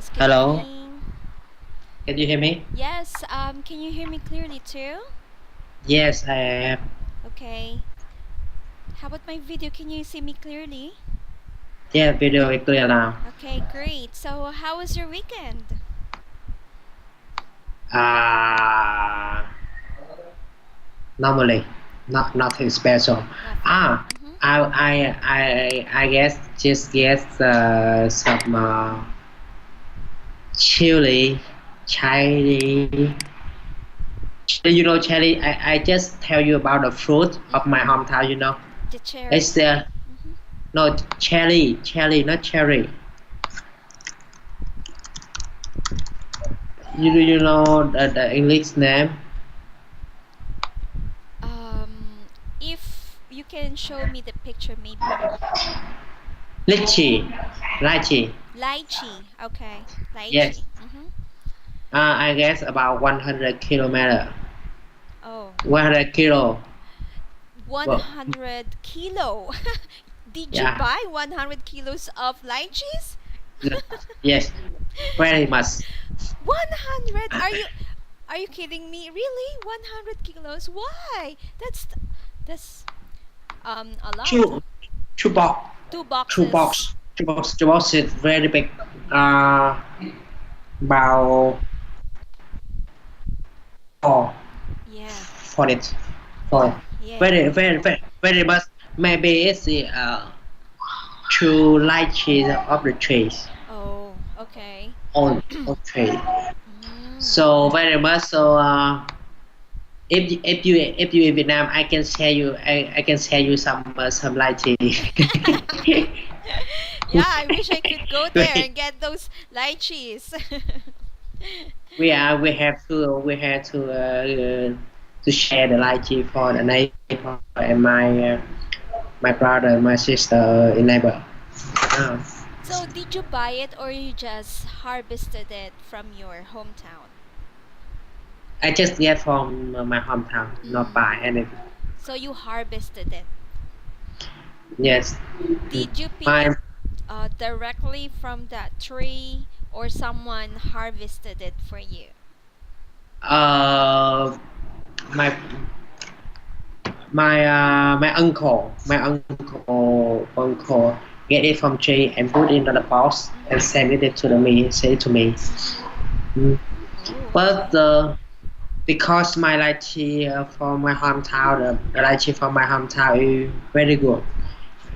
Yes, good Hello, evening. can you hear me? Yes, can you hear me clearly too? Yes, I am. Okay. How about my video? Can you see me clearly? Yeah, video is clear now. Okay, great. So, how was your weekend? Uh, Normally, nothing special. Nothing. Ah, Mm-hmm. I guess just get some chili, chili. Chili. I just tell you about the fruit of my Mm-hmm. hometown. The cherry? It's Mm-hmm. no cherry, not cherry. You know the English name? Um, if you can show me the picture, maybe. Lychee, lychee. Lychee. Okay, Yes. lychee. Mm-hmm. I guess about 100 kilometer. Oh, 100 kilo. Well, 100 kilo. Did you yeah. buy 100 kilos of lychees? Yes. Very much. 100? Are you kidding me? Really? 100 kilos? Why? That's a lot. Two, two box, Two two boxes. box, two box is very big. Uh, about four Yeah. for it. For it. Oh, yeah. Very much. Maybe it's the two lychees of the trees Oh, okay. on tree. Mm. So very much so. If you in Vietnam, I can share you some lychee. Yeah, I wish I could go there and get those lychees. we have to share the lychee for the neighbor and my brother my sister in neighbor. Uh, So, did you buy it or you just harvested it from your hometown? I just get from my hometown, not Mm. buy anything. So, you harvested it. Yes, Did you pick my it directly from that tree or someone harvested it for you? uh my my uncle get it from tree and put it into the box and Mm-hmm. send it to me. Say it to me. Mm-hmm. Mm. Oh, But okay. because my lychee from my hometown, the lychee from my hometown is very good.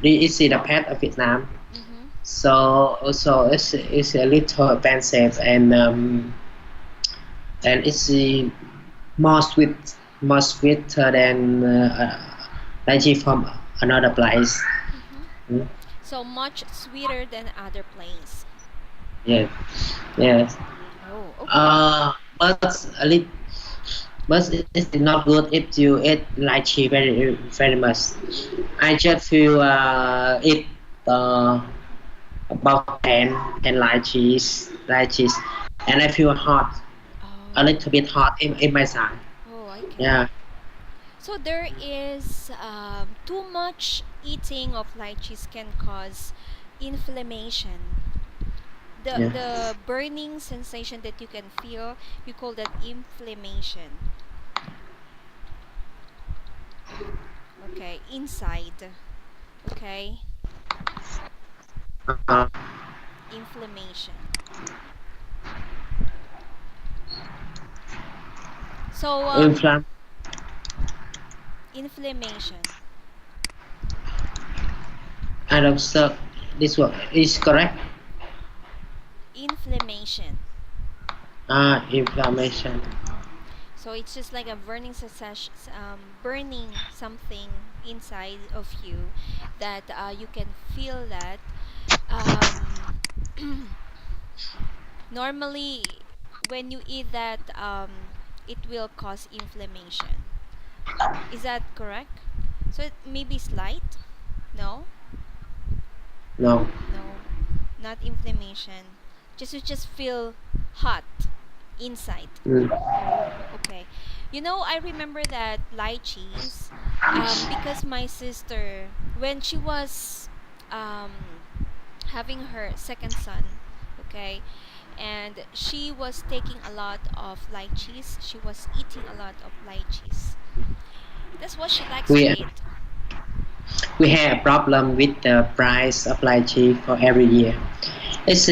It's in the pet of Vietnam, Mm-hmm. so also it's a little expensive and it's more sweet, more sweeter than lychee from another place. Mm-hmm. Mm. So much sweeter than other place. Yes, yes. Oh, okay. Uh, but a little, but it's not good if you eat lychee very much. I just feel eat uh, about 10 lychees, and I feel hot, a Oh, little bit hot in my side. oh, okay. Yeah, So there is too much eating of lychees can cause inflammation. The yeah. the burning sensation that you can feel, you call that inflammation. Okay, inside. Okay, Uh, inflammation. So inflam. inflammation. I don't sir. This one is correct. Inflammation. Inflammation. Mm. So it's just like a burning sensation, burning something inside of you that you can feel that. Um, Normally, when you eat that, it will cause inflammation. Is that correct? So it may be slight? No? No. No, not inflammation. Just you just feel hot inside. Mm. Oh, okay. I remember that lychees, because my sister, when she was um, having her second son, okay, and she was taking a lot of lychees. She was eating a lot of lychees. That's what she likes to we eat. we have a problem with the price of lychee for every year. It's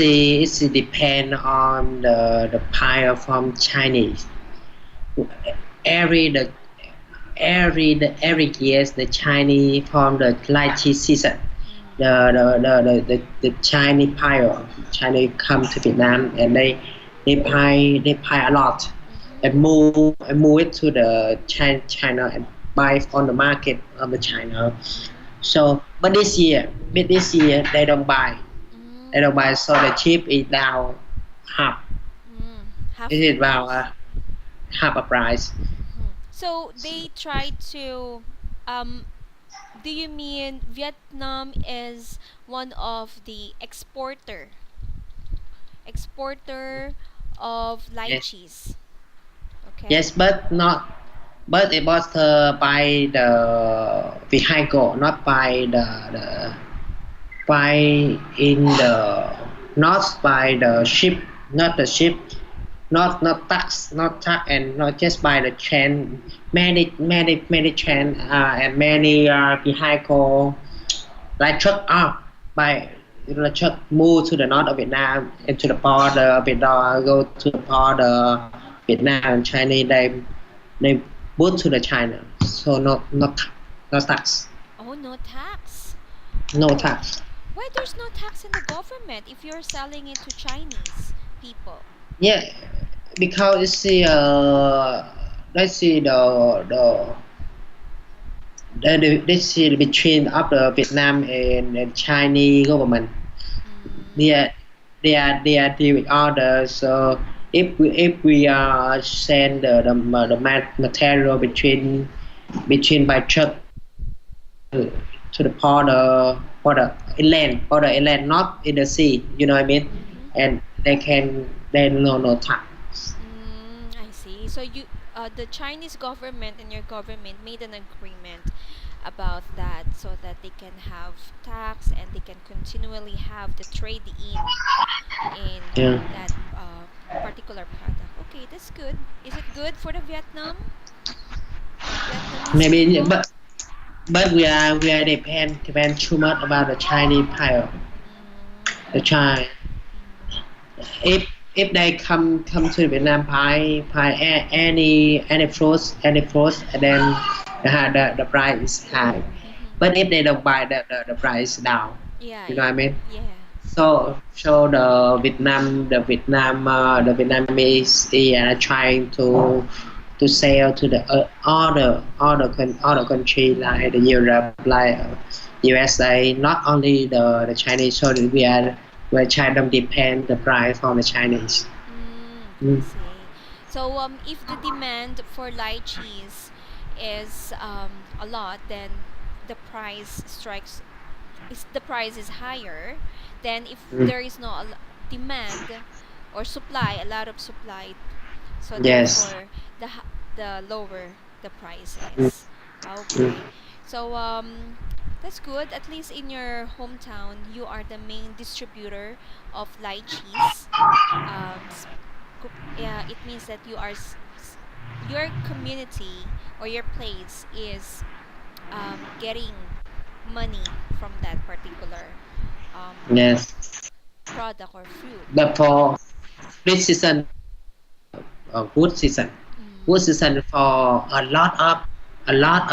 depend on the pile from Chinese. Every every years the Chinese from the lychee season. Mm. The Chinese pile Chinese come to Vietnam and they buy a lot Mhm. and move it to the China and buy on the market of the China. Mhm. So but this year they Mm. don't buy, so the chip is down half. Mm. Half It the is about price. half a price. So they try to um do you mean Vietnam is one of the exporter of Yes, lychees? Okay. yes, but not. But it was by the vehicle, not by the by in the not by the ship, not the ship, not tax and not just by the train. Many train and many vehicle like truck up by the truck move to the north of Vietnam and to the border of Vietnam, go to the border Vietnam and China. They both to the China, so no tax, Oh, no tax. no Oh, tax. why there's no tax in the government if you're selling it to Chinese people? Yeah, because you see, let's see let's see between of the Vietnam and Chinese government. They Mm, are they are deal with others. So if we send the material between by truck to the border inland, not in the sea. You know what I mean? mm-hmm. And they no tax. I see. So the Chinese government and your government made an agreement about that so that they can have tax and they can continually have the trade in Yeah, that particular product. Okay, that's good. Is it good for the Vietnamese maybe, people? but we are depend too much about the Chinese pile. The Mm, China, mm, if they come to Vietnam buy any fruits and then the price is high. mm-hmm. But if they don't buy, the price is down. Yeah, You know what I yeah, mean? yeah. So the Vietnamese they are trying to sell to the other country like the Europe, like USA, not only the Chinese. So we are trying to depend the price on the Chinese. I Mm. see. So if the demand for lychees is a lot, then the price strikes is the price is higher than if Mm. there is no demand or supply, a lot of supply. So Yes. therefore, the lower the price Mm. is. Mm. Okay. So that's good. At least in your hometown, you are the main distributor of lychees. Yeah, it means that your community or your place is getting money from that particular um, Yes. product or fruit. But for this season, good season, good Mm. season for a lot of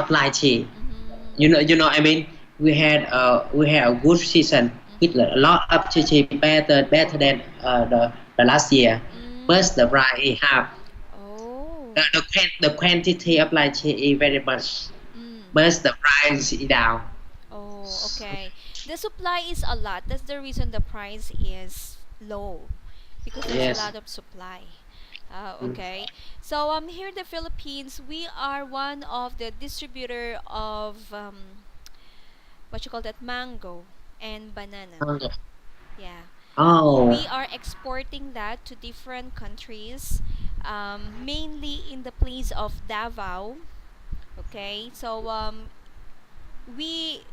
lychee. Mm-hmm. You know I mean we had a good season with Mm-hmm. a lot of chichi, better than the last year, but Mm. the price is half. Oh. The quantity of lychee is very much, Mm. but the price is down. Oh, okay. The supply is a lot. That's the reason the price is low because there's a Yes. lot of supply. Mm. Okay. So here in the Philippines, we are one of the distributor of what you call that, mango and banana. Yeah. Oh, We are exporting that to different countries, mainly in the place of Davao. Okay. So we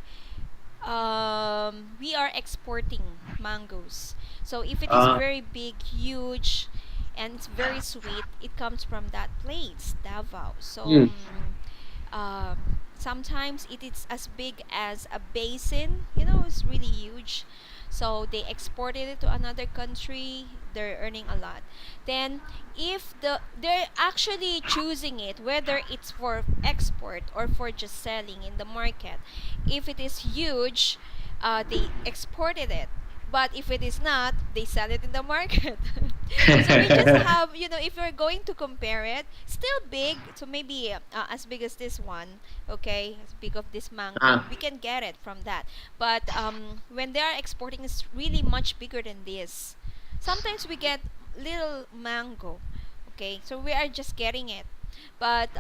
we are exporting. mangoes. So if it is Uh, very big, huge, and it's very sweet, it comes from that place, Davao. So mm. sometimes it is as big as a basin. You know, it's really huge. So they exported it to another country. They're earning a lot. Then, if they're actually choosing it whether it's for export or for just selling in the market. If it is huge, they exported it. But if it is not, they sell it in the market. So we just have, if you're going to compare it, still big. So maybe as big as this one, okay, as big of this mango, Ah, we can get it from that. But when they are exporting, it's really much bigger than this. Sometimes we get little mango, okay, so we are just getting it. But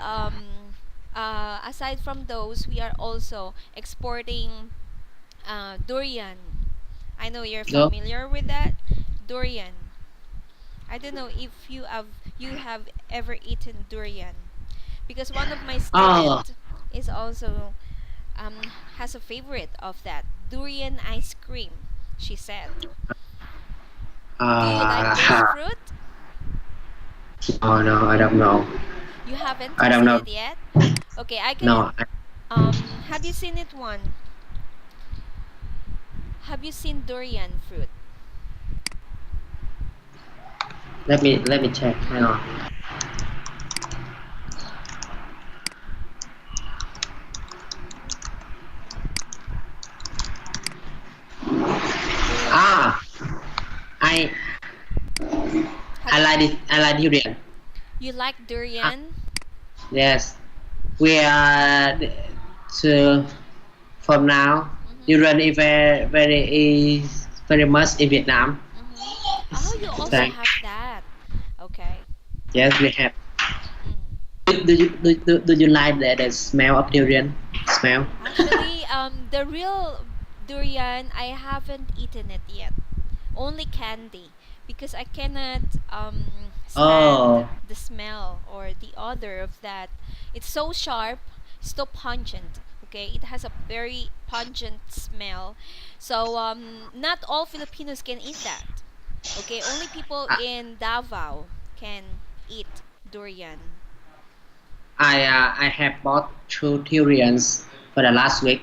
aside from those, we are also exporting durian. I know you're no. familiar with that. Durian. I don't know if you have ever eaten durian, because one of my Oh, student is also has a favorite of that durian ice cream. She said, "Do you like this uh, fruit? no, no, I don't know. You haven't I don't tasted know. it yet? Okay, I can. No, Have you seen it one? Have you seen durian fruit? let me check. Hang Mm-hmm. on. Durian. Ah, I Have I like it. I like durian. you like Ah, durian? yes, we are to from now. Mm-hmm. Durian is very much in Vietnam. Mm-hmm. Oh, you also Thank. have that. Okay. Yes, we have. Mm. Do you like the smell of durian? Smell? Actually, the real durian, I haven't eaten it yet. Only candy, because I cannot stand Oh, the smell or the odor of that. It's so sharp, so pungent. Okay, it has a very pungent smell. So not all Filipinos can eat that. Okay, only people I in Davao can eat durian. I have bought two durians for the last week.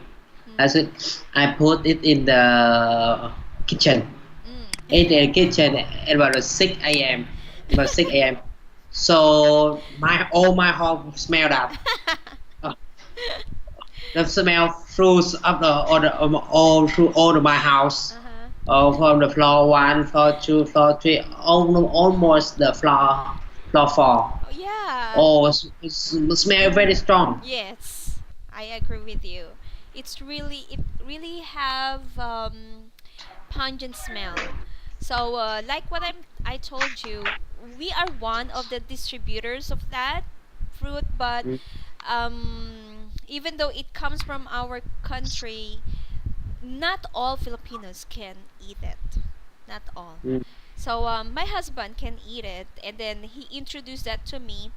Last Mm. week, I put it in the kitchen. Mm. In the kitchen at about 6 a.m. About 6 a.m. So my home smelled that. Uh, the smell flows up all through all of my house. Uh-huh. From the floor one, floor two, floor three, almost the floor four. Oh yeah. Oh, smell very strong. Yes, I agree with you. It really have pungent smell. So like what I told you, we are one of the distributors of that fruit, but Mm, even though it comes from our country, not all Filipinos can eat it. Not all. mm. So my husband can eat it, and then he introduced that to me,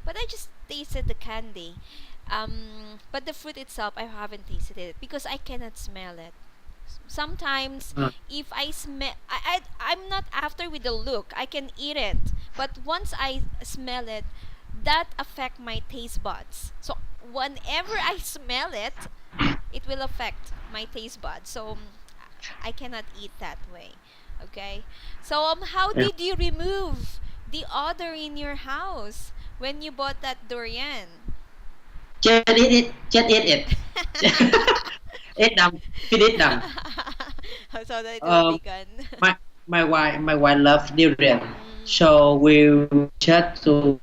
but I just tasted the candy. But the fruit itself, I haven't tasted it because I cannot smell it. Sometimes, Uh, if I smell, I'm not after with the look. I can eat it, but once I smell it, that affect my taste buds. So whenever I smell it, it will affect my taste buds. So I cannot eat that way. Okay. So how yeah. did you remove the odor in your house when you bought that durian? Just eat it. Just eat it. Eat them. Finish them. So that it will Um, be gone. my my wife loves durian, Mm. so we just to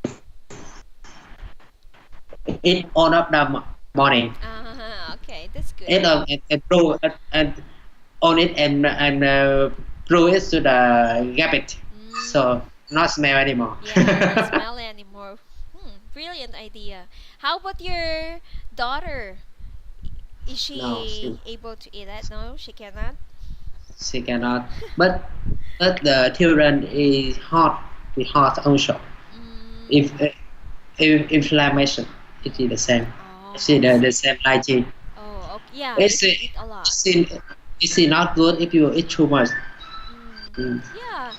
eat all of them morning. Okay, that's good. Eat them and throw and on it and throw it to the garbage, Mm. so not smell anymore. Yeah, not smell it anymore. Brilliant idea. How about your daughter? Is No, she able to eat that? No, she cannot. she cannot. But the durian is hot. It's hot also. Mm. If inflammation, it is the same. Oh, See I the see. same hygiene. Oh, okay. Yeah, if It's you eat a lot. it's, it's not good if you eat too much. Mm. Yeah,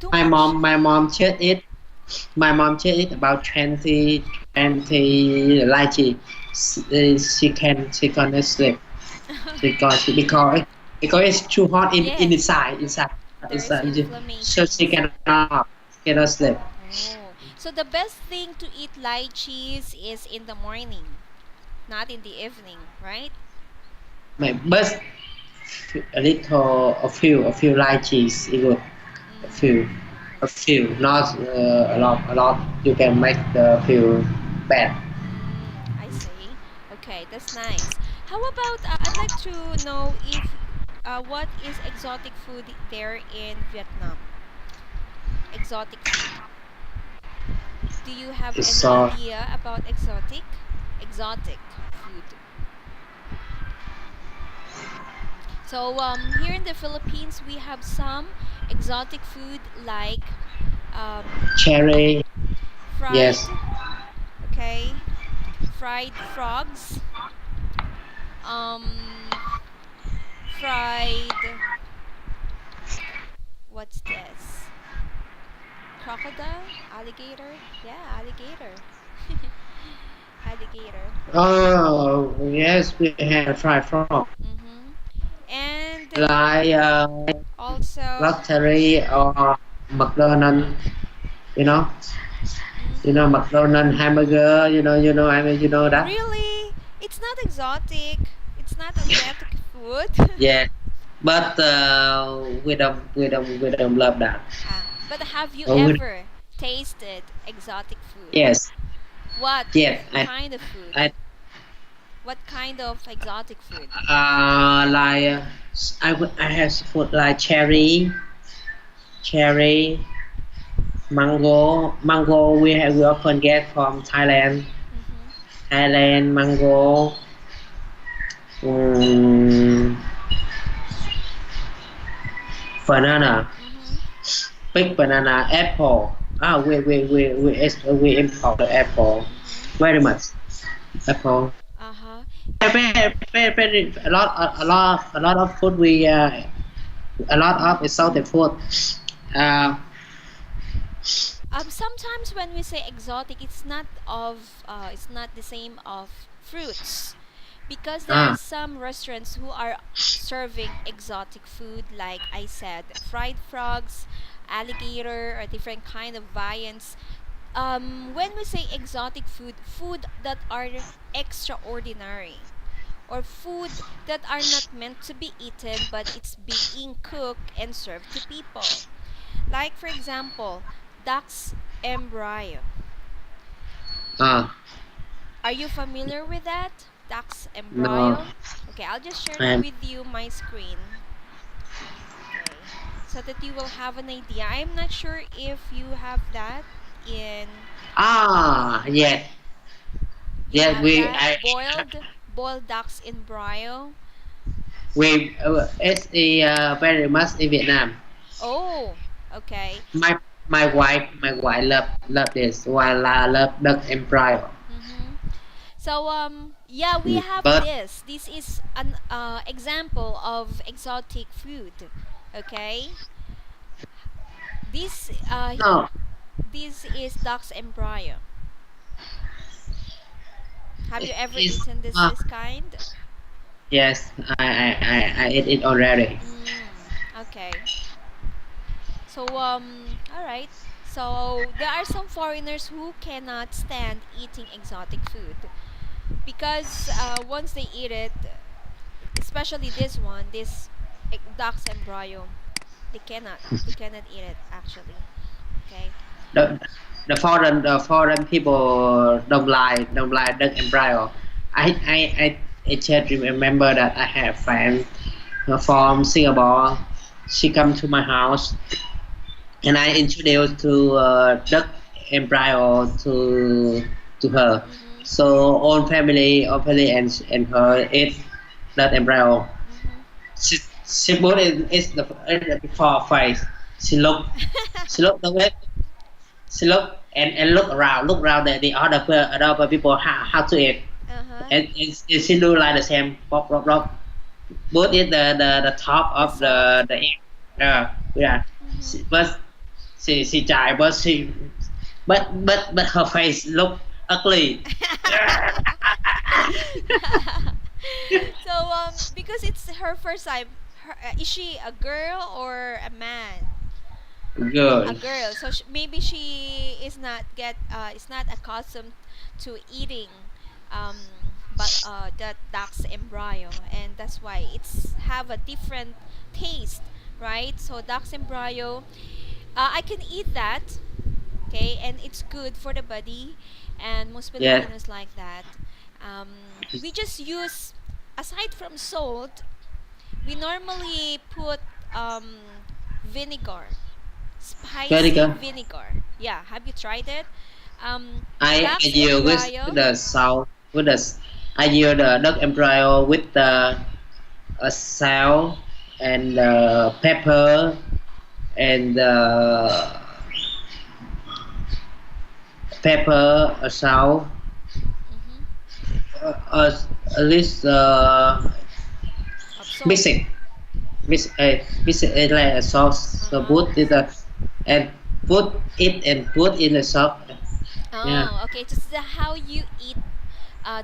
too My much. mom should eat. My mom should eat about 20 lychee. She can't sleep because it's too hot in Yes, there is inside. So she inflammations. cannot sleep. Oh, so the best thing to eat lychees is in the morning, not in the evening, right? My best a few lychees is good. A few, Mm-hmm. a few, not a lot. You can make the few bad. I see. Okay, that's nice. How about I'd like to know if what is exotic food there in Vietnam? Exotic food. Do you have any So idea about exotic food? So here in the Philippines we have some exotic food like um, cherry, yes. fried, okay, fried frogs, um, fried, what's this? Crocodile, alligator, yeah, alligator, alligator. Oh yes, we have fried frog Mm-hmm. And like also, lottery or McDonald. You know, mm-hmm. McDonald hamburger. That. Really, it's not exotic. It's not exotic food. Yeah, but we don't love that. But have you We, ever tasted exotic food? yes, What yes. kind of food? I What kind of exotic food? like I have food like cherry, mango. We often get from Thailand. Mm-hmm. Thailand mango. Um, banana, Mm-hmm. big banana, apple. We import the apple Mm-hmm. very much. Apple. Uh-huh. A lot of food a lot of exotic food. Uh, Sometimes when we say exotic, it's not the same of fruits, because there are ah, some restaurants who are serving exotic food, like I said, fried frogs, alligator, or different kind of viands. When we say exotic food, food that are extraordinary, or food that are not meant to be eaten but it's being cooked and served to people. Like for example, duck's embryo. ah, Are you familiar with that? Duck's no, embryo? Okay, I'll just share and with you my screen. Okay, so that you will have an idea. I'm not sure if you have that in yes, you yes. have that boiled ducks embryo. It's very much in Vietnam. Oh, okay. My wife love this. While I love duck embryo. Mm-hmm. So yeah, we have But this. This is an example of exotic food. Okay? This no, this is duck's embryo. Have you ever it's eaten this kind? yes. I ate it already. Okay. So all right. So there are some foreigners who cannot stand eating exotic food because once they eat it, especially this one, this duck's embryo, they cannot eat it actually. Okay. the the foreign people don't like duck embryo. I just remember that I have friend from Singapore. She come to my house and I introduced to duck embryo to her. Mhm. So all family and her eat duck embryo. Mhm. She put it before face. She look she look the way she look and look around the other people how to eat Uh-huh. and she do like the same pop pop pop. Put it the top The of salt. the egg. Yeah. Mm-hmm. But she tried, but her face look ugly. So because it's her first time, is she a girl or a man? A Girl. girl. So maybe she is not accustomed to eating um but that duck's embryo, and that's why it's have a different taste, right? So duck's embryo, I can eat that, okay, and it's good for the body, and most Yeah. Filipinos like that. We just use, aside from salt, we normally put vinegar, Very spicy good. vinegar. Yeah, have you tried it? I Duck's deal with embryo. the salt with the I deal the duck embryo with the salt and pepper and pepper salt Mm-hmm. uh, at least Of salt. mixing mix it like a sauce so Uh-huh. put it and put in the sauce. Yeah. Oh, okay. Just how you eat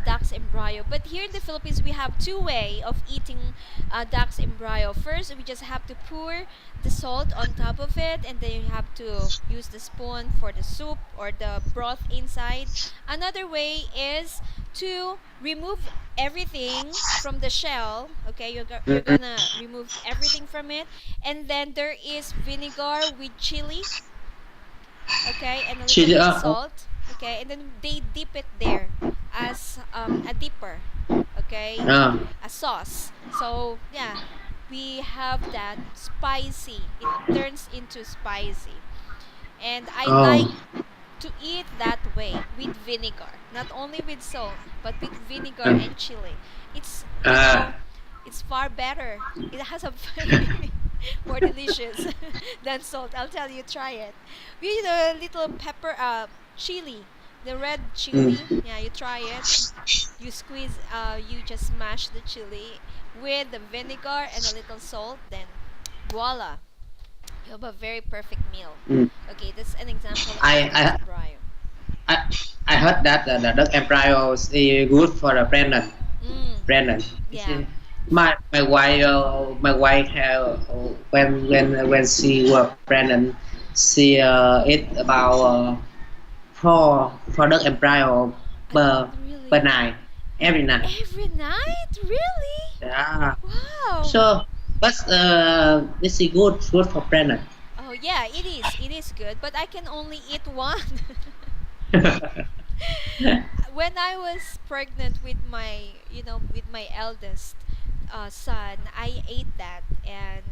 duck's embryo. But here in the Philippines, we have two way of eating duck's embryo. First, we just have to pour the salt on top of it, and then you have to use the spoon for the soup or the broth inside. Another way is to remove everything from the shell. Okay, you're Mm, gonna remove everything from it, and then there is vinegar with chili, okay, and a little chili bit salt, okay, and then they dip it there as a dipper, okay, uh, a sauce. So yeah, we have that spicy. It turns into spicy, and I like oh to eat that way with vinegar, not only with salt, but with vinegar uh, and chili. It's, uh, it's far better. It has a very more delicious than salt. I'll tell you, try it. With a little pepper, chili, the red chili. mm, Yeah, you try it. You squeeze, you just smash the chili with the vinegar and a little salt. Then, voila, you have a very perfect meal. mm. Okay, that's an example I, of duck's I embryo. I I heard that the duck embryo is good for the pregnant. Mm, Pregnant. yeah. My wife when she was pregnant, she eat about four duck embryo per Really? night every night. Every night? Really? Yeah. Wow. So but this is good for pregnant. Oh yeah, it is. It is good, but I can only eat one. When I was pregnant with my, with my eldest son, I ate that, and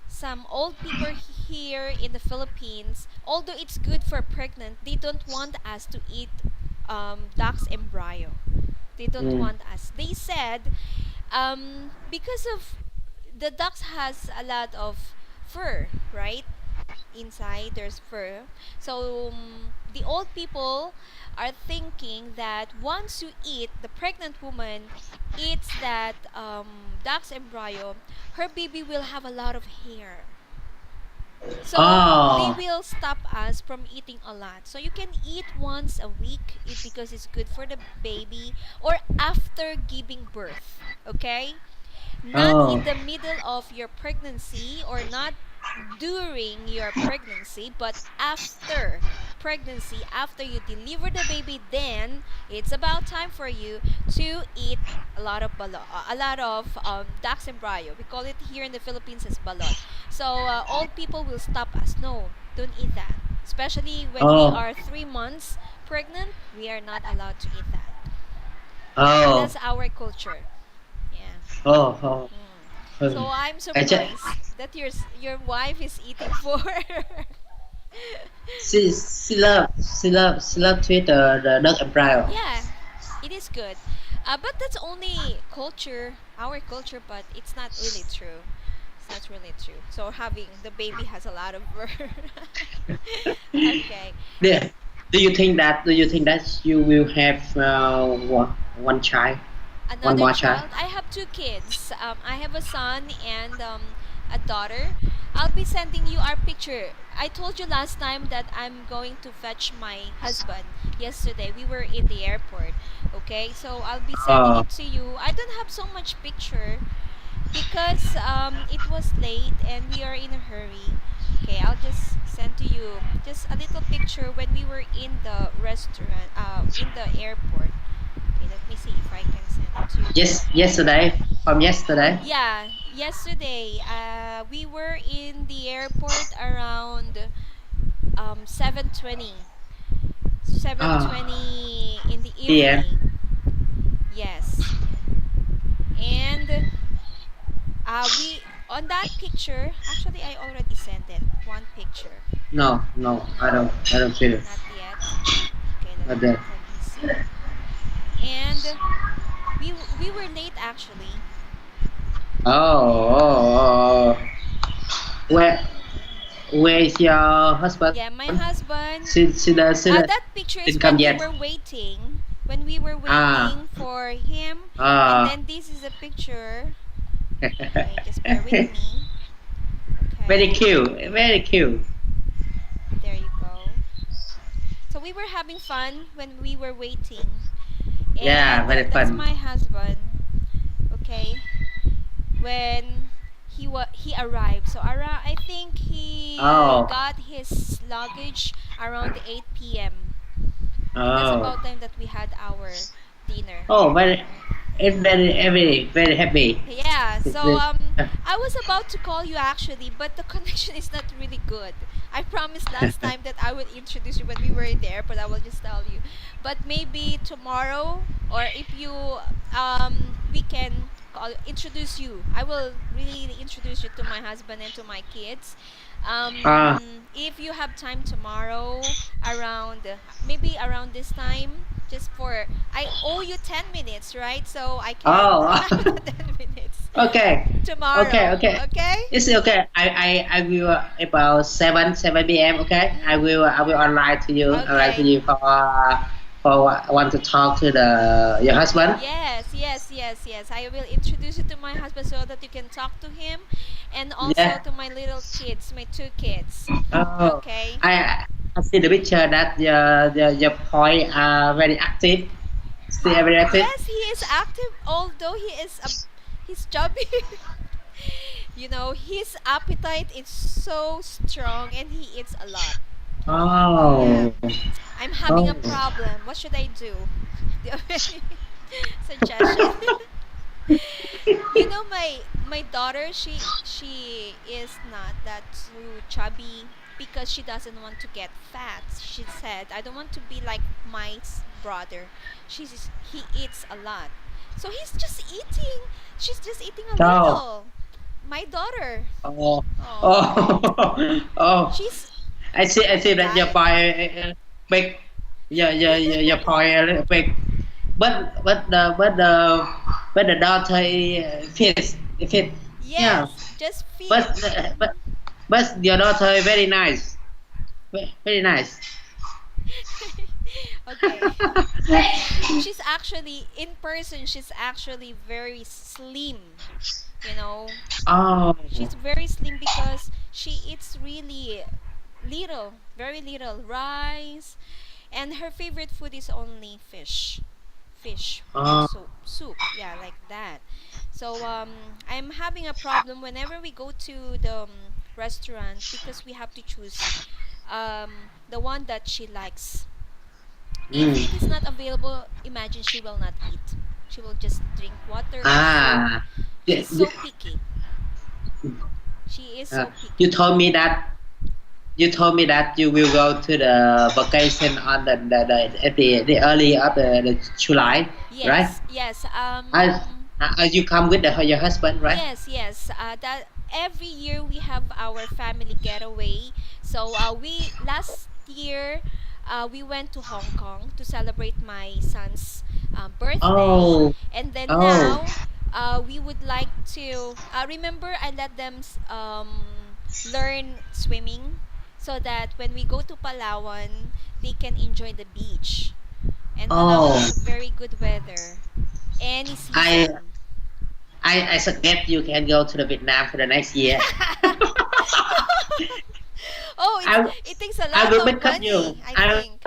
some old people here in the Philippines, although it's good for pregnant, they don't want us to eat duck's embryo. They don't Mm. want us. They said because of the ducks has a lot of fur, right? Inside there's fur. So the old people are thinking that once you eat, the pregnant woman eats that duck's embryo, her baby will have a lot of hair. So they Oh. will stop us from eating a lot. So you can eat once a week because it's good for the baby, or after giving birth. Okay? Not in Oh. the middle of your pregnancy, or not during your pregnancy, but after pregnancy, after you deliver the baby, then it's about time for you to eat a lot of duck's embryo. We call it here in the Philippines as balot. So old people will stop us. No, don't eat that. Especially when we Oh. are 3 months pregnant, we are not allowed to eat that. Oh. That's our culture. Yeah. Oh. Oh. Mm. Oh. So I'm I just, surprised that your wife is eating for. she love to eat the duck embryo. Yeah, it is good. But that's only culture, our culture, but it's not really true. It's not really true. So having the baby has a lot of fur. Okay. Yeah. Do you think that you will have one child? One Another more child. child. I have two kids. I have a son and a daughter. I'll be sending you our picture. I told you last time that I'm going to fetch my husband yesterday. We were in the airport. Okay, so I'll be sending Oh, it to you. I don't have so much picture because it was late and we are in a hurry. Okay, I'll just send to you just a little picture when we were in the restaurant, in the airport. Okay, let me see if I can send it to you. yes, yesterday. From yesterday. Yeah, yesterday we were in the airport around 7:20. Ah, 7:20 in the PM. evening. Yes. And we on that picture, actually I already sent it. One picture. No, no, I No, don't. I don't feel it. not yet. Okay, Not there. let me see. And we were late actually. Oh, oh, oh. Where, where is your husband? Yeah, my husband. She That picture is didn't come when we yet. were waiting. When we were Ah, waiting for him, and ah. then this is a picture. Okay, just bear with me. Very Okay, cute. Very cute. there you go. So we were having fun when we were waiting, Yeah, and very that's fun. my husband. Okay, when he arrived. So I think he Oh, got his luggage around 8 p.m. And that's oh, about time that we had our dinner. oh. Very, it's very happy. Yeah, It's so very, I was about to call you actually, but the connection is not really good. I promised last time that I would introduce you when we were in the airport. I will just tell you. But maybe tomorrow or if you we can introduce you. I will really introduce you to my husband and to my kids. ah, If you have time tomorrow around maybe around this time just for I owe you 10 minutes, right? So I can oh. have the 10 minutes Okay, tomorrow, okay. okay? It's okay. I will about 7 p.m. Okay, Mm, I will online to you. Online to okay. you for want to talk to the your husband. Yes, yes, yes, yes. I will introduce you to my husband so that you can talk to him and also Yeah. to my little kids, my two kids. Oh, Okay. I see the picture that your point are very active. Still very active. Yes, he is active although he's chubby. His appetite is so strong and he eats a lot. Yeah. Oh, I'm having a oh, problem. What should I do? Do you have any suggestion? My daughter, she is not that too chubby because she doesn't want to get fat. She said, "I don't want to be like my brother. He eats a lot." So he's just eating. She's just eating a oh, little. My daughter. oh, Oh. oh, oh. She's I on a see that your diet. point big. Your point a little big. But the daughter fit. Yeah. Yes, just But feet. but but your daughter very nice. Very nice. Okay. She's actually in person she's actually very slim. You know, Oh. she's very slim because she eats really little, very little rice, and her favorite food is only fish with Oh. soup, yeah, like that. So I'm having a problem whenever we go to the restaurant because we have to choose the one that she likes. If it is Mm. not available, imagine she will not eat. She will just drink water or soup. Ah. She's Y- so y- picky. She is uh, so you picky. told me that you will go to the vacation on the early of the July, right? Yes, yes. I, you come with your husband, right? Yes, yes. That every year we have our family getaway. So we last year we went to Hong Kong to celebrate my son's birthday, Oh, and then oh, now we would like to remember I let them learn swimming so that when we go to Palawan they can enjoy the beach. And Palawan oh, is a very good weather. Any I season. I suggest you can go to the Vietnam for the next year. Oh, I it takes a I lot will of pick up you. money, I think.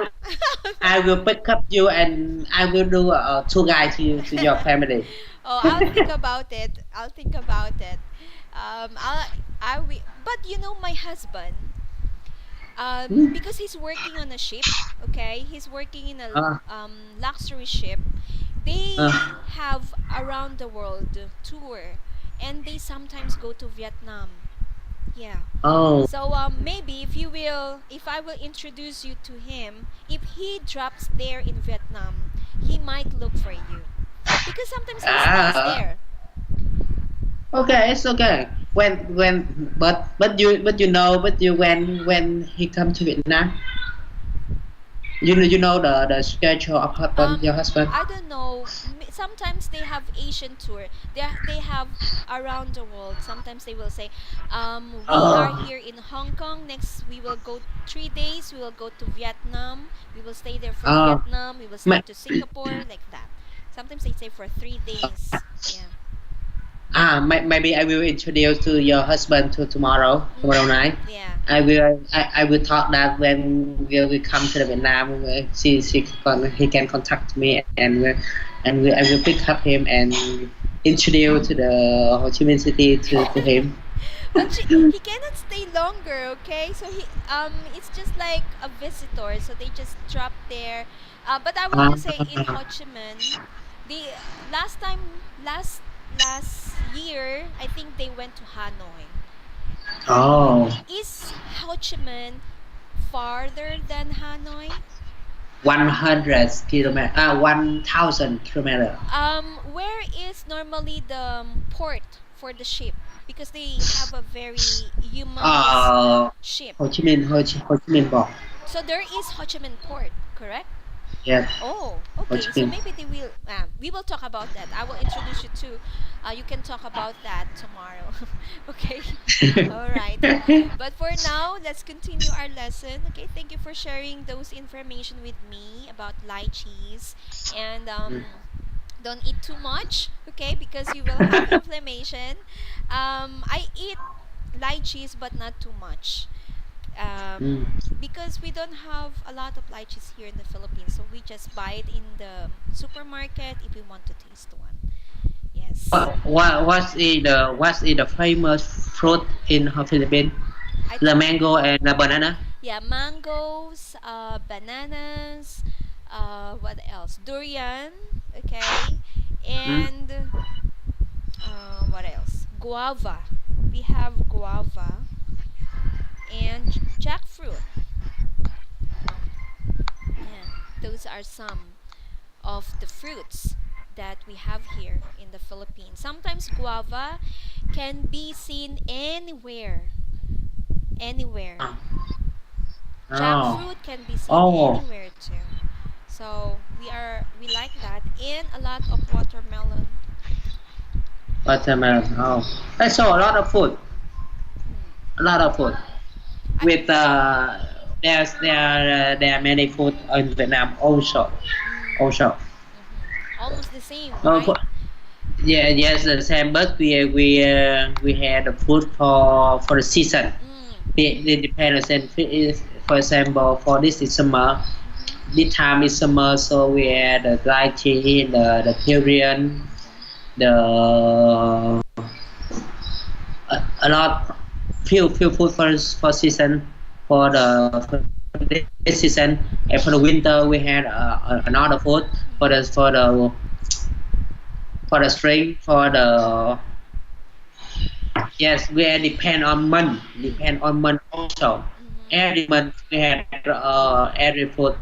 I will pick up you and I will do a tour guide to you to your family. Oh, I'll think about it. I'll think about it. I will, but you know, my husband, Hmm. because he's working on a ship, okay, he's working in a Uh, luxury ship. They uh, have around the world tour, and they sometimes go to Vietnam. Yeah. oh, So maybe if I will introduce you to him, if he drops there in Vietnam, he might look for you, because sometimes he stays ah, there. okay, it's okay. But you know, but you when he come to Vietnam, you know the schedule of husband, your husband. I don't know. Sometimes they have Asian tour. They have around the world. Sometimes they will say, we are Oh, here in Hong Kong. Next, we will go 3 days. We will go to Vietnam. We will stay there for oh, Vietnam. We will stay ma- to Singapore, like that. Sometimes they stay for 3 days. Yeah. maybe I will introduce to your husband to tomorrow Mm-hmm. night. Yeah. I will talk that when we come to the Vietnam, he can contact me and I will pick up him and introduce to the Ho Chi Minh City to him. But he cannot stay longer, okay? So it's just like a visitor, so they just drop there. But I want to say in Uh, Ho Chi Minh, the last time last year, I think they went to Hanoi. Hanoi. oh, Is Ho Chi Minh farther than Hanoi? 100 kilometer, 1,000 kilometer. Where is normally the port for the ship? Because they have a very humongous Uh, ship. Ho Chi Minh Port. So there is Ho Chi Minh Port, correct? Yes, Oh, Ho Chi okay. So Minh. maybe they will. We will talk about that. I will introduce you to. You can talk about that tomorrow. Okay. All right. But for now, let's continue our lesson. Okay. Thank you for sharing those information with me about lychees, and don't eat too much. Okay, because you will have inflammation. I eat lychees, but not too much, Mm. because we don't have a lot of lychees here in the Philippines, so we just buy it in the supermarket if we want to taste one. Yes, What's the famous fruit in Philippines? I The think, mango and the banana. yeah, mangoes, bananas, what else? Durian, okay, Mm. and what else? Guava. We have guava and jackfruit. Yeah, those are some of the fruits that we have here in the Philippines. Sometimes guava can be seen anywhere. Anywhere. Oh, Jackfruit can be seen oh, anywhere too. So we like that, and a lot of watermelon. watermelon. Oh, I saw a lot of food. Mm. A lot of food. I With there are many food in Vietnam also. mm, Also. almost the same, Uh, right? for- yeah, yes, the same. But we had the food for the season. Mm. It depends. And for example, for this is summer. Mhm. This time is summer, so we had the lychee, the durian, Mhm. the a lot few food for season for this season, and for the winter we had another food for Mhm. the spring for the yes we depend on month Mm. also. Mhm. Every month we had every food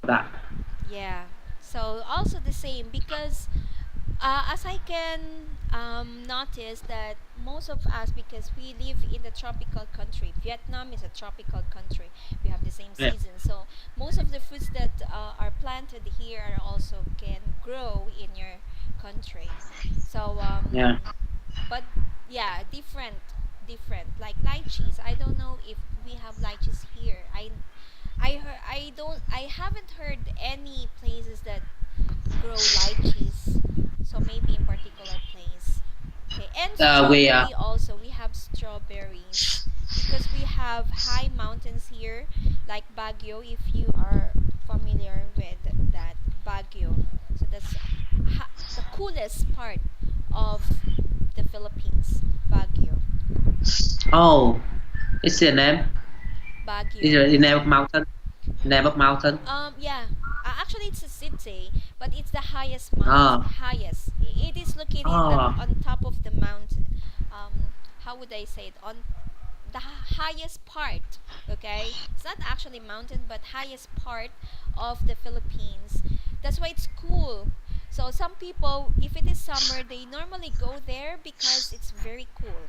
for that. Yeah. So also the same, because as I can notice that most of us, because we live in the tropical country, Vietnam is a tropical country. We have the same Yeah, season, so most of the foods that are planted here are also can grow in your country. So yeah. but yeah, different like lychees. I don't know if we have lychees here. I haven't heard any places that grow lychees. And we strawberry also. We have strawberries because we have high mountains here, like Baguio. If you are familiar with that Baguio, so that's the coolest part of the Philippines, Baguio. oh, it's the name. Is Baguio. the name of mountain? Name of mountain? Yeah. Actually, it's a city, but it's the highest mount. Ah, Highest. It is located ah. on top of the mountain. How would I say it? On the highest part. Okay, it's not actually mountain, but highest part of the Philippines. That's why it's cool. So some people, if it is summer, they normally go there because it's very cool.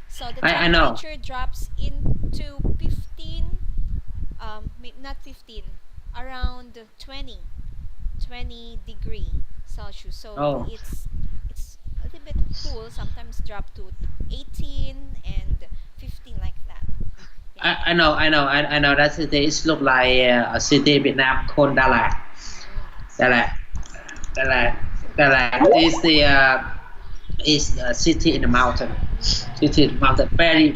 So the I know. temperature drops into 15, not 15, around 20 degree Celsius. So Oh, it's a little bit cool. Sometimes drop to 18 and 15 like that. Yeah. I know that city. It look like a city Vietnam called Đà Lạt. Yes. Đà Lạt, Đà Lạt, Đà Lạt is a city in the mountain. Mm. City in the mountain. Very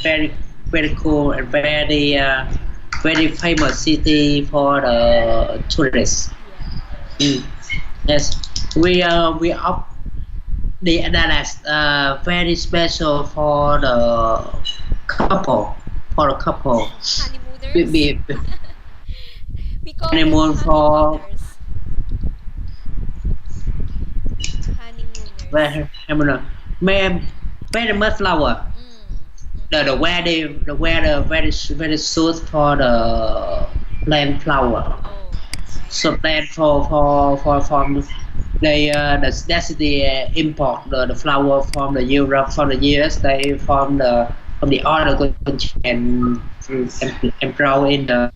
cool and very famous city for the tourists. Yeah. Mm. Yes, we up the Đà Lạt very special for the couple for a couple. Honeymooners. We We call them honeymoon for honeymooners. Honeymooners. where honeymoon. Man, very much flower. Mm. The Mm-hmm. where the very suit for the plant flower. Oh, So okay. plant for from that's the import the flower from the Europe from the US they from the other country and grow in the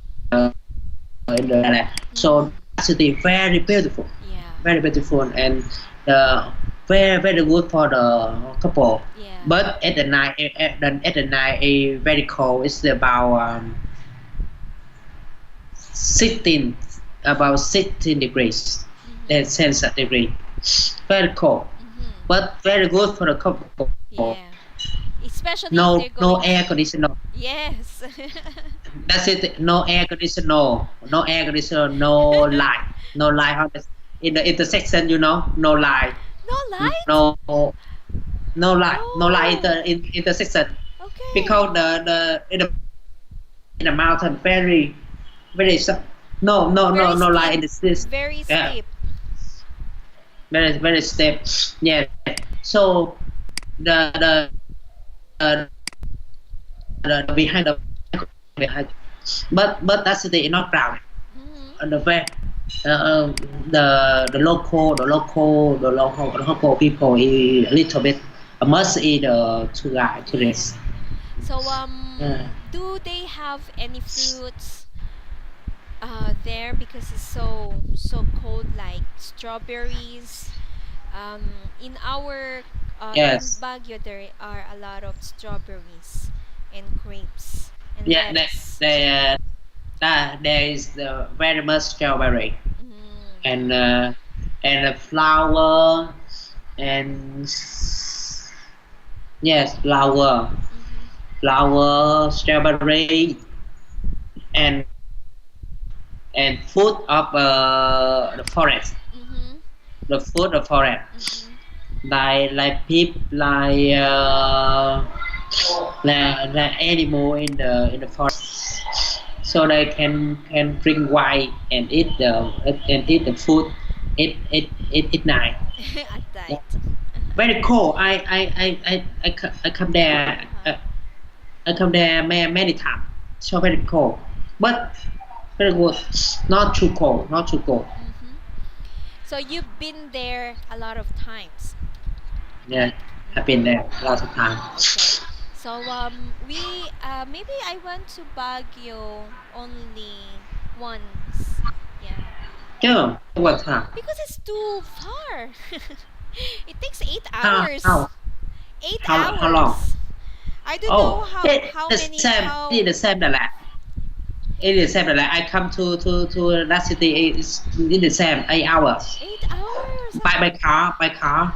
land. So Mm-hmm. that city Yeah. very beautiful and very good for the couple. Yeah. But at the night very cold. It's about 16 about 16 degrees Mm-hmm. and Celsius degree. Very cold, Mm-hmm. but very good for the couple. Yeah. Especially if they're No going. air conditioner. Yes. That's it. No air conditioner. No air conditioner. No light. No light on in the intersection. No light. No light? No no light. No light in Oh, the intersection okay. because the in the mountain very Very no light steep. in the this. Very Yeah, steep. very steep. Yeah. So the behind but that's the not crowded. Mm-hmm. The very the local people is a little bit must eat to guide to Yeah. this. So Yeah. do they have any fruits there because it's so cold, like strawberries? In our in Yes. Baguio there are a lot of strawberries and grapes and Yeah. lettuce. There is very much strawberry Mm. and a flower and yes Mm-hmm. strawberry and food of the forest Mm-hmm. the food of forest Mm-hmm. like peep like animal in the forest so they can drink wine and eat the food at night. At Yeah. night. Very cool. I come there. Uh-huh. I come there many times. So very cold, but very good. Not too cold. Not too cold. Mm-hmm. So you've been there a lot of times. Yeah, I've been Mm-hmm. there lots of times. Okay. So we maybe I went to Baguio only once. Yeah. Yeah, what time? Because it's too far. It takes 8 How hours. how 8 how long? hours. I don't know Oh, how the many same. how It is the same that it is the same that I come to that city. It's in the same 8 hours 8 hours. by car by car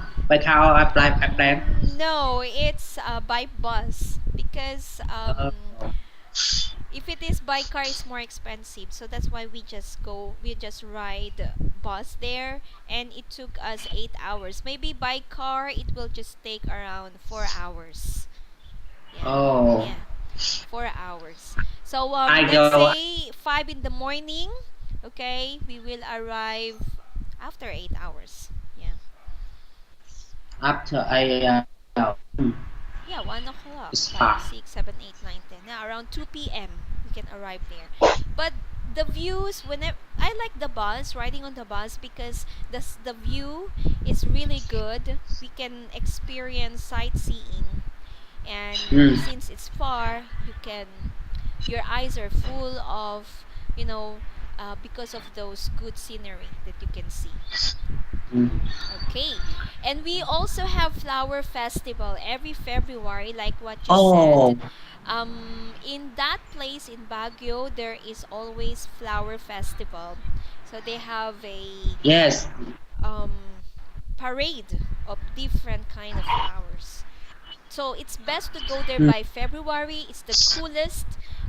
I plane. No, it's by bus because Oh, if it is by car, it's more expensive. So that's why we just ride bus there, and it took us 8 hours. Maybe by car, it will just take around 4 hours. Yeah, oh, yeah, 4 hours. So I let's go say 5 in the morning. Okay, we will arrive after 8 hours. Yeah. after Yeah, 1 o'clock, it's five, far. six, seven, 8, 9, 10. Now around 2 p.m. we can arrive there. But the views, whenever I like the bus, riding on the bus because the view is really good. We can experience sightseeing, and Mm, since it's far, your eyes are full of, you know, because of those good scenery that you can see. mm. Okay. And we also have flower festival every February, like what you said. Oh, In that place in Baguio, there is always flower festival. So they have a yes. um, parade of different kind of flowers. So it's best to go there Mm, by February. It's the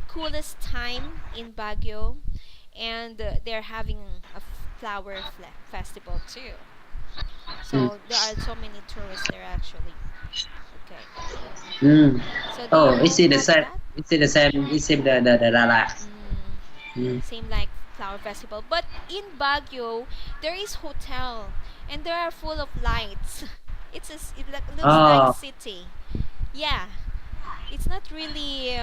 coolest time in Baguio, and they're having a flower festival too. mm, So there are so many tourists there actually. Okay. mm. So do Oh, you is it the have same? that? Is it the same? Is it the relax? Mm, Mm. same like flower festival, but in Baguio there is hotel and they are full of lights. Looks like Oh, city. Yeah, it's not really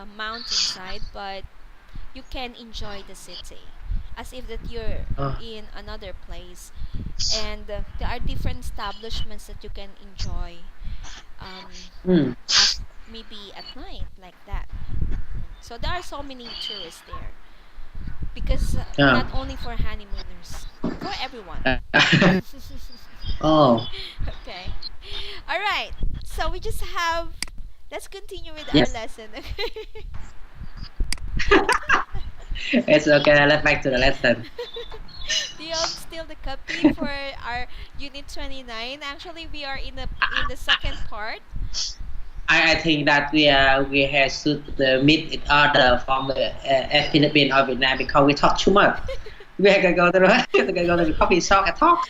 mountainside, but you can enjoy the city as if that you're oh, in another place, and there are different establishments that you can enjoy um, mm, maybe at night like that. So there are so many tourists there because yeah. not only for honeymooners, for everyone. Oh, Okay. All right. So we just have. Let's continue with our yes. lesson. Okay. It's okay. Let's back to the lesson. Do you have still the copy for our unit 29? Actually, we are in the second part. I think that we have should meet each other from Philippines or Vietnam because we talk too much. We have to go to the we have to go to the coffee shop and talk.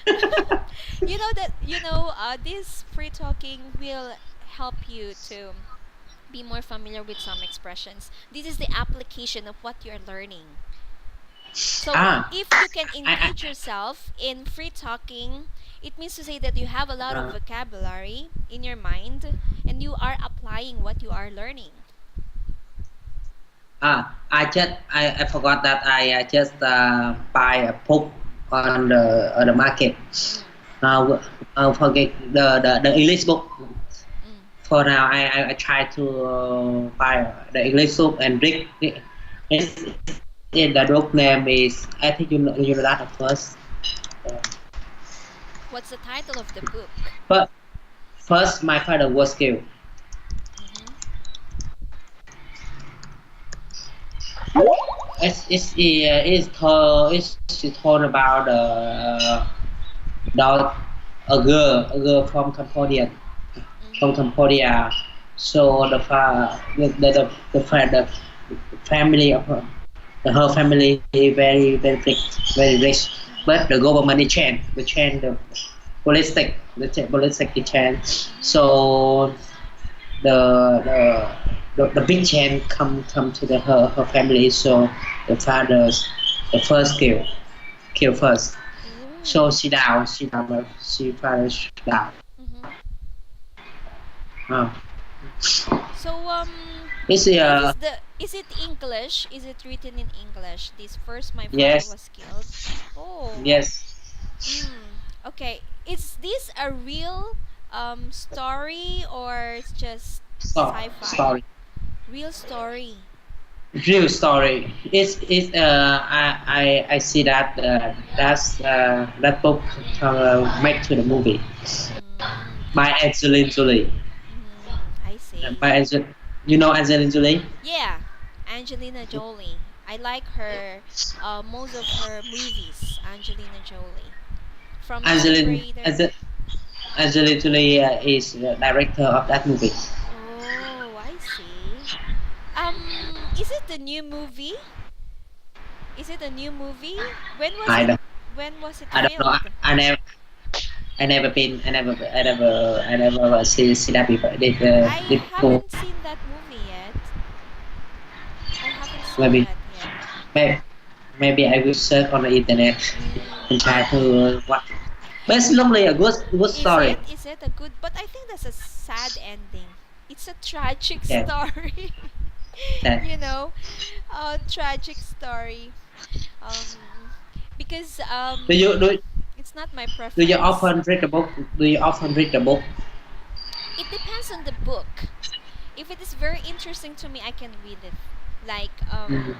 This free talking will help you to be more familiar with some expressions. This is the application of what you're learning. So Ah, if you can I, engage yourself in free talking, it means to say that you have a lot of vocabulary in your mind and you are applying what you are learning. I forgot that I just buy a book on the market. Mm, Forget the English book. mm. For now, I try to buy the English book and read. The book name is I think you know that of course. Uh, What's the title of the book? but first, my father was killed. Mm-hmm. It's told about about a girl from Mm-hmm. Cambodia. So the family of her family very rich, but Mm-hmm. the government they change the politic change. Mm-hmm. So the the big change come to her family. So the father the first kill first. So Ooh. she father down. Mm-hmm. Uh, So it's this is it English? Is it written in English? This first my father yes, was killed. Oh. yes, Okay. Is this a real story or it's just sci-fi? story, Real story. real story. I see that that book made to the movie Mm. by Angelina Jolie. I see. By Angel, you know Angelina Jolie. Yeah, Angelina Jolie. I like her most of her movies, Angelina Jolie. From Tomb Angelina, Raider. Angel, Angelina Jolie is the director of that movie. Oh, I see. Is it the new movie? Is it a new movie? When was I it? don't, When was it I don't know. filmed? I never see that before. I Did go haven't seen that movie yet. I haven't saw maybe that yet. maybe maybe I will search on the internet and try Yeah. to watch. But it's lovely, a good Is story. it? Is it a good? But I think that's a sad ending. It's a tragic Yeah, story. that. you know, a tragic story. Um, because Do you do it's not my do you preference. often read the book? Do you often read the book? It depends on the book. If it is very interesting to me, I can read it. Like Mm.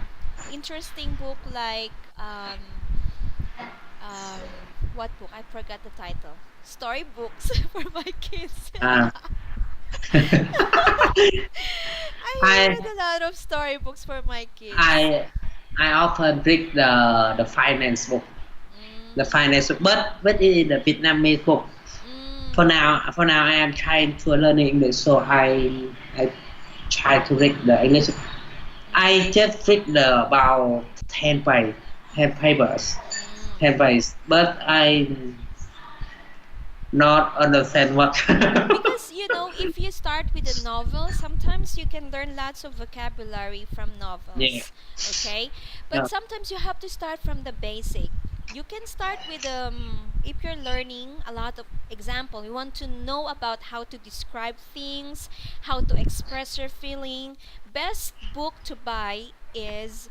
interesting book like what book? I forgot the title. Storybooks for my kids. Ah. I I read a lot of storybooks for my kids. I I often read the finance book, the Mm, finance book, but it is the Vietnamese book. mm, For now, I am trying to learn English, so I try to read the English. I mm, just read about 10 papers, mm. 10 pages, but I not understand what. Because if you start with a novel, sometimes you can learn lots of vocabulary from Yeah. novels, okay? But Yeah. sometimes you have to start from the basic. You can start with if you're learning a lot of example, you want to know about how to describe things, how to express your feeling. Best book to buy is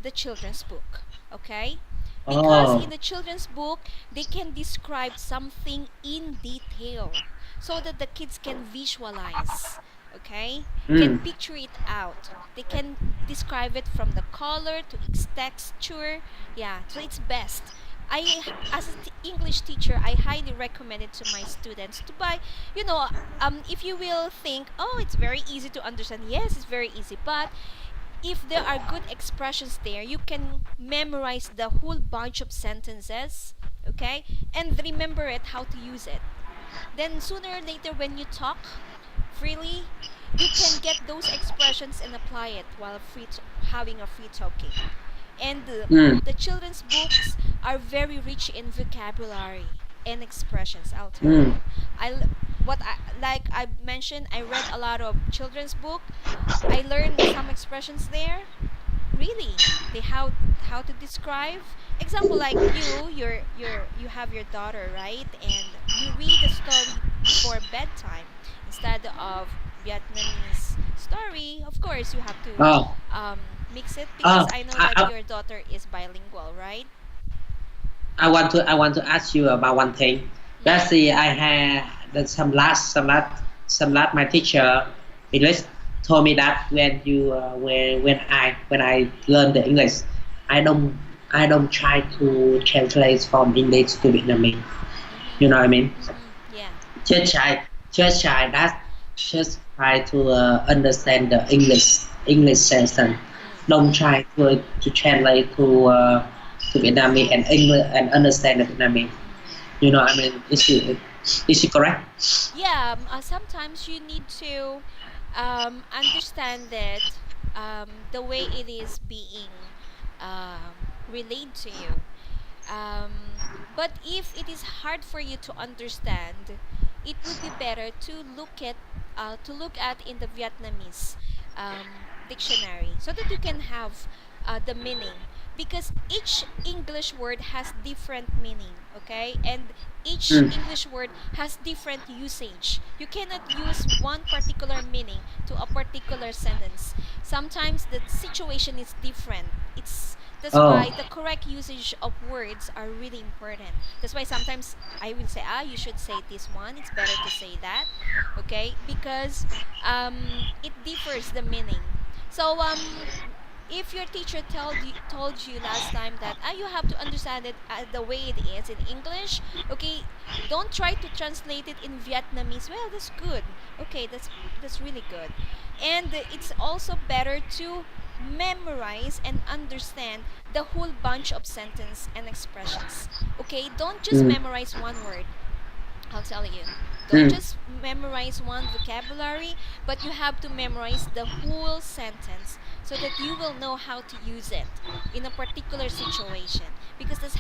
the children's book, okay? Because in Oh. the children's book, they can describe something in detail so that the kids can visualize, okay? Can Mm. picture it out. They can describe it from the color to its texture. Yeah, so it's best. As an English teacher, I highly recommend it to my students to buy. If you will think, oh, it's very easy to understand. Yes, it's very easy, but if there are good expressions there, you can memorize the whole bunch of sentences, okay? And remember it how to use it. Then sooner or later when you talk freely, you can get those expressions and apply it while having a free talking. And Mm. the children's books are very rich in vocabulary and expressions, I'll tell Mm. you. I l- what I like I mentioned, I read a lot of children's book. I learned some expressions there. Really, they how to describe. Example like you have your daughter, right? And you read a story before bedtime instead of Vietnamese story. Of course, you have to Oh. mix it Oh. because I know I, that I your daughter is bilingual, right? I want to ask you about one thing. Let's Mm. see. I had some last my teacher English told me that when I learn the English, I don't I don't try to translate from English to Vietnamese. Mhm. You know what I mean? Mhm. Yeah. Just try just try that just try to understand the English sentence. Mm. Don't try to translate to Vietnamese and English and understand the Vietnamese. Mm. You know, I mean, is it correct? Yeah, sometimes you need to understand that the way it is being relayed to you. But if it is hard for you to understand, it would be better to look at in the Vietnamese dictionary so that you can have the meaning, because each English word has different meaning, okay? And each Mm, English word has different usage. You cannot use one particular meaning to a particular sentence. Sometimes the situation is different. That's why oh, the correct usage of words are really important. That's why sometimes I will say, you should say this one. It's better to say that, okay? Because it differs the meaning. So if your teacher told you last time that you have to understand it the way it is in English, okay, don't try to translate it in Vietnamese. Well, that's good. Okay, that's really good. And it's also better to memorize and understand the whole bunch of sentence and expressions. Okay, don't just mm, memorize one word. I'll tell you. Don't Mm. just memorize one vocabulary, but you have to memorize the whole sentence so that you will know how to use it in a particular situation. Because this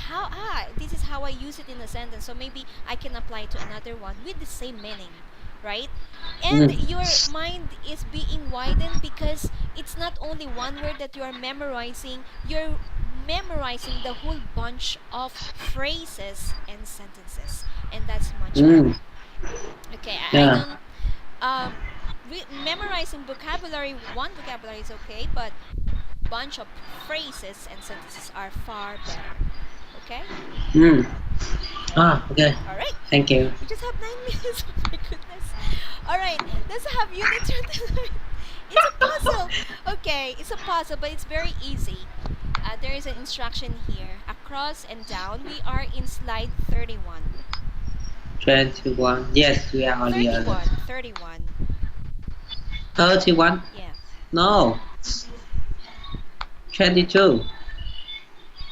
is how I use it in a sentence. So maybe I can apply to another one with the same meaning, right? And Mm. your mind is being widened because it's not only one word that you are memorizing, you're memorizing the whole bunch of phrases and sentences, and that's much Mm. better. Okay, I Yeah. don't memorizing vocabulary, one vocabulary is okay, but bunch of phrases and sentences are far better. Okay? Mm. Okay. Ah, okay. All right. Thank you. We just have 9 minutes. Oh my goodness. All right. Let's have unit 29. It's a puzzle. Okay, it's a puzzle, but it's very easy. There is an instruction here. Across and down. We are in slide 31. 21. Yes, we are on the other. 31. 31. 31. Yeah. No. 22.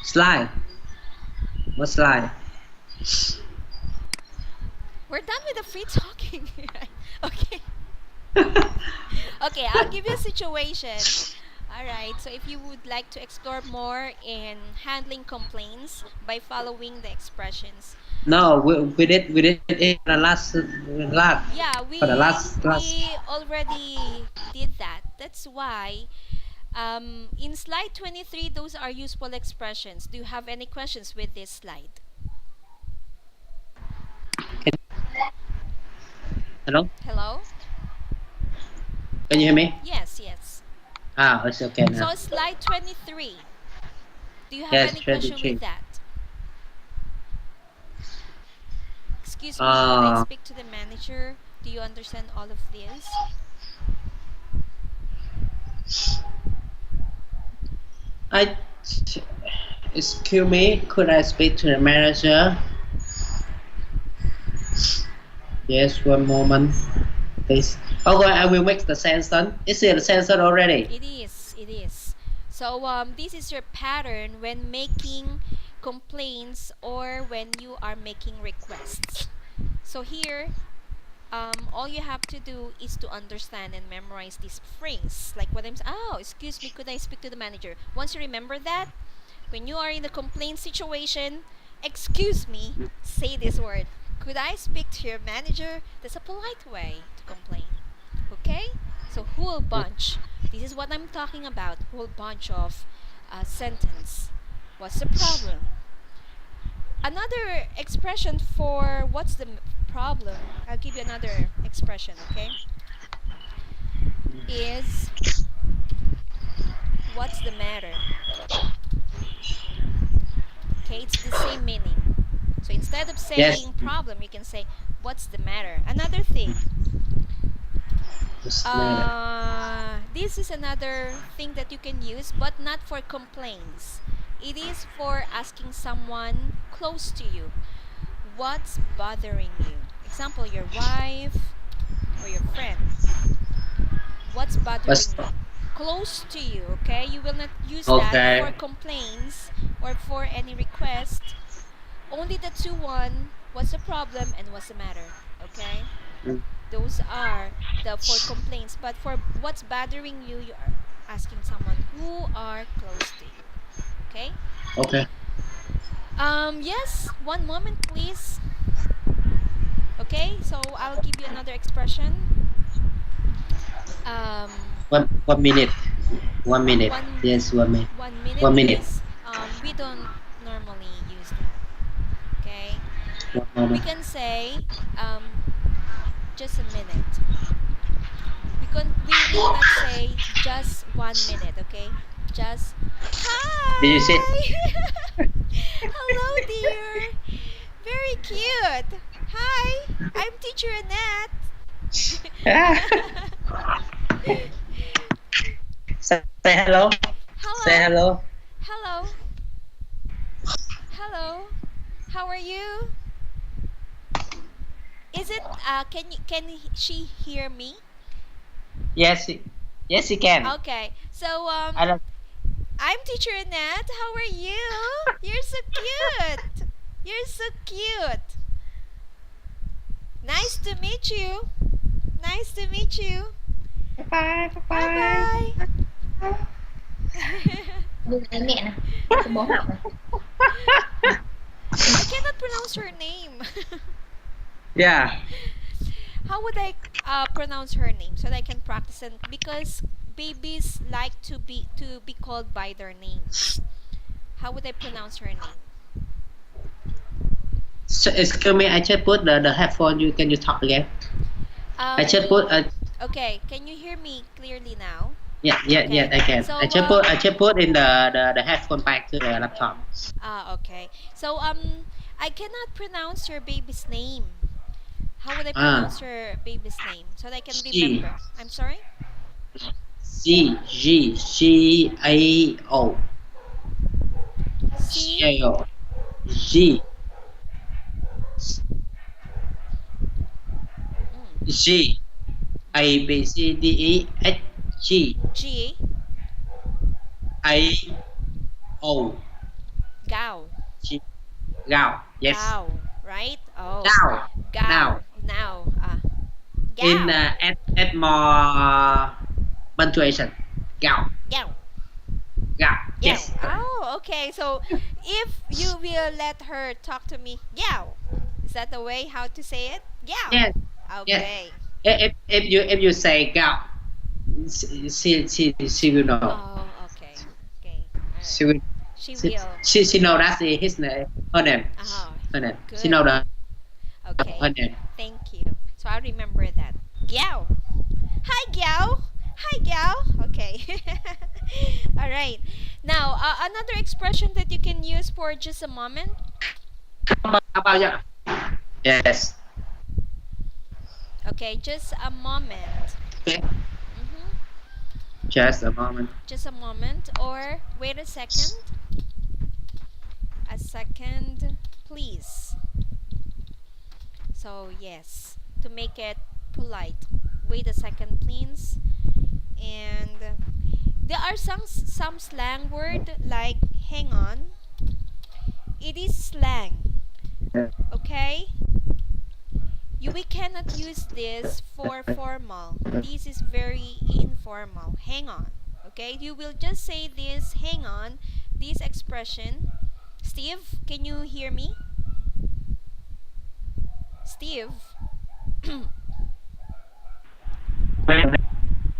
Slide. What slide? We're done with the free talking. Right? Okay. Okay, I'll give you a situation. All right. So if you would like to explore more in handling complaints by following the expressions. No, we did it for the last Yeah, for the we last class. we already did that. That's why in slide 23 those are useful expressions. Do you have any questions with this slide? Hello? Hello? Can you hear me? Yes, yes. Ah, it's okay now. So slide 23. Do you have Yes, any question with 23. that? Excuse me, could I Uh, speak to the manager? Do you understand all of this? I excuse me. Could I speak to the manager? Yes, one moment, please. Okay, I will make the sentence. Is it the sentence already? It is, it is. So this is your pattern when making complaints or when you are making requests. So here, all you have to do is to understand and memorize this phrase. Like what oh, excuse me, could I speak to the manager? Once you remember that, when you are in a complaint situation, excuse me, say this word. Could I speak to your manager? That's a polite way to complain. Okay? So whole bunch. This is what I'm talking about. Whole bunch of sentence. What's the problem? Another expression for what's the problem, I'll give you another expression, okay? Is what's the matter? Okay, it's the same meaning. So instead of Yes. saying problem, you can say what's the matter. Another thing, What's the matter? this is another thing that you can use, but not for complaints. It is for asking someone close to you what's bothering you. Example, your wife or your friend. What's What's bothering you? Close to you, okay? You will not use that for okay? complaints or for any request. Only the two one, what's the problem and what's the matter, okay? Mm. Those are the for complaints, but for what's bothering you, you are asking someone who are close to you, okay? Okay. Yes, one moment please. Okay, so I'll give you another expression. Um, 1 minute. 1 minute. one Yes, 1 minute. 1 minute 1 minute. please. We don't normally use that. Okay, One we moment. can say just a minute. We will not say just 1 minute. Okay, just Did you see? hi. Hello, dear. Very cute. Hi, I'm teacher Annette. Say hello. Say Hello. hello. Hello. Hello. How are you? Is it she hear me? Yes, yes, you can. Okay. So I don't. I'm teacher Annette. How are you? You're so cute. You're so cute. Nice to meet you. Nice to meet you. Bye bye, bye Bye bye. bye. Đưa tay mẹ nè, cho bố học nè. I cannot pronounce her name. Yeah. How would I pronounce her name so that I can practice it? Because babies like to be called by their names. How would I pronounce her name? So, excuse me, I just put the headphone. You talk again. I just put Okay, can you hear me clearly now? yeah, Okay. I can. So I just put in the headphone back to the laptop. okay. So I cannot pronounce your baby's name. How would I Ah, pronounce your baby's name so that I can G remember? I'm sorry? G A O G C A O G mm, G A B C D E H G G A O Gao. G Gao. Yes. Gao, right? Oh, Now. Gao. Now. Now, In Gao. add more punctuation. Gao. Gao. Gao. Gao. Yes. Oh, okay. So if you will let her talk to me, Gao. Is that the way how to say it? Gao. Yes. Yes. Okay. If you say Gao, she will know. Oh, okay. Okay. All right. She will. She She will. she know that's his name. Her name. Oh, Her name. She good. know the Okay. her name. Thank you. So I'll remember that. Gao. Hi, Gao. Hi, Gao. Okay. All right. Now, another expression that you can use for just a moment. Bao giờ? Yes. Okay, just a moment. Okay. Mm-hmm. Just a moment. Just a moment. Or wait a second. A second, please. So, yes, to make it polite. Wait a second, please. And there are some slang word like hang on. It is slang, okay? We cannot use this for formal. This is very informal. Hang on, okay? You will just say this hang on, this expression. Steve, can you hear me? Steve?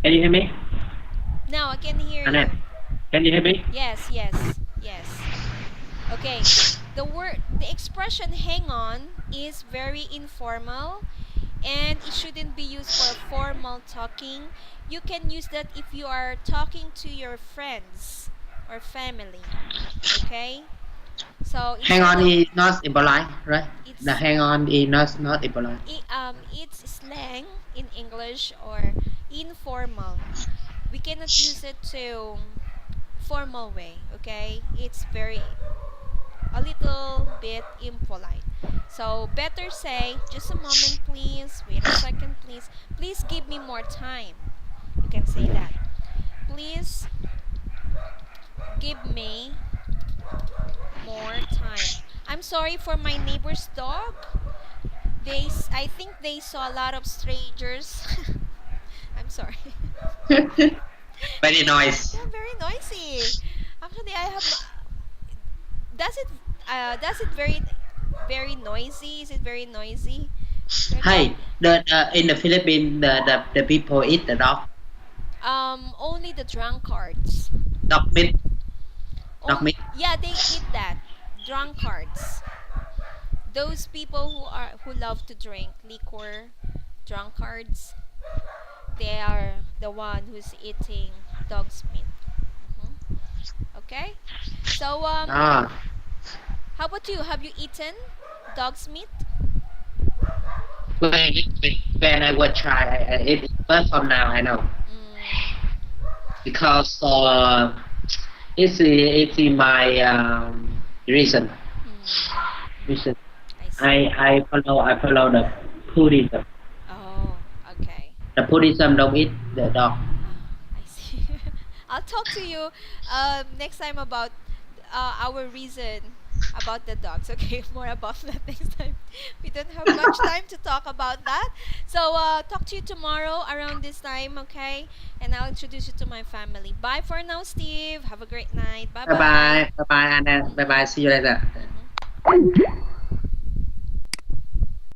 Can you hear me? Now I can hear you. Annette, can you hear me? Yes, yes, yes. Okay. The expression hang on is very informal and it shouldn't be used for formal talking. You can use that if you are talking to your friends or family. Okay? So Hang instead on of is not impolite, right? The it's hang on is not impolite. it's slang in English or informal. We cannot use it to formal way, okay? It's very a little bit impolite. So better say, just a moment please, wait a second please. Please give me more time. You can say that. Please give me more time. I'm sorry for my neighbor's dog. I think they saw a lot of strangers. I'm sorry. Very nice. They're very noisy. Actually, I have. Does it? Does it very noisy? Is it very noisy? Your dog? Hey, the in the Philippines, the people eat the dog, Only the drunkards. dog meat, dog Oh, meat. yeah, they eat that. Drunkards. Those people who love to drink liquor, drunkards. They are the one who's eating dog's meat. hmm Okay. So Ah, how about you? Have you eaten dog's meat? when I would try, I eat it, but from now I know Mm, because it's in my reason. mm, Reason. I see. I follow the Buddhism. Oh, okay. The Buddhism don't eat the dog. I see. I'll talk to you next time about our reason about the dogs. Okay, more about that next time. We don't have much time to talk about that. So, talk to you tomorrow around this time, okay? And I'll introduce you to my family. Bye for now, Steve. Have a great night. Bye Bye bye. bye. Bye bye, Annette. Bye bye. See you later. Mm-hmm.